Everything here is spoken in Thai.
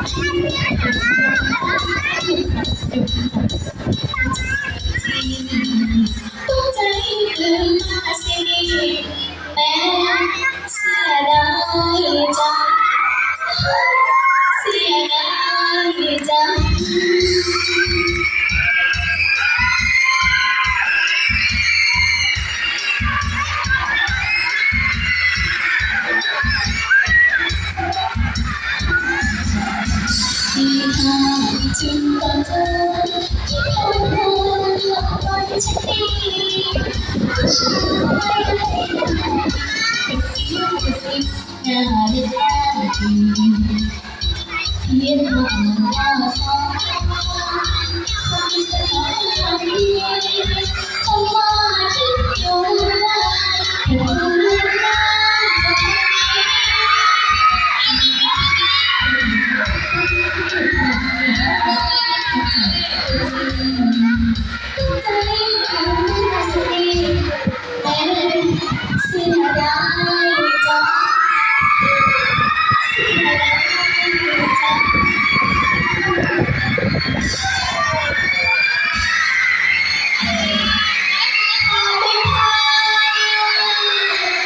ตัวใจคืนมาสิแม้เสียดายจังเสียดายจังที่หาจึงก่อนเธอที่คนเดินหลอกวันฉันดีฉันไม่ได้เป็นเสียงกระซิบหน้าเด็ดแท้จริงเพียงมองว่าสองคนสถานดี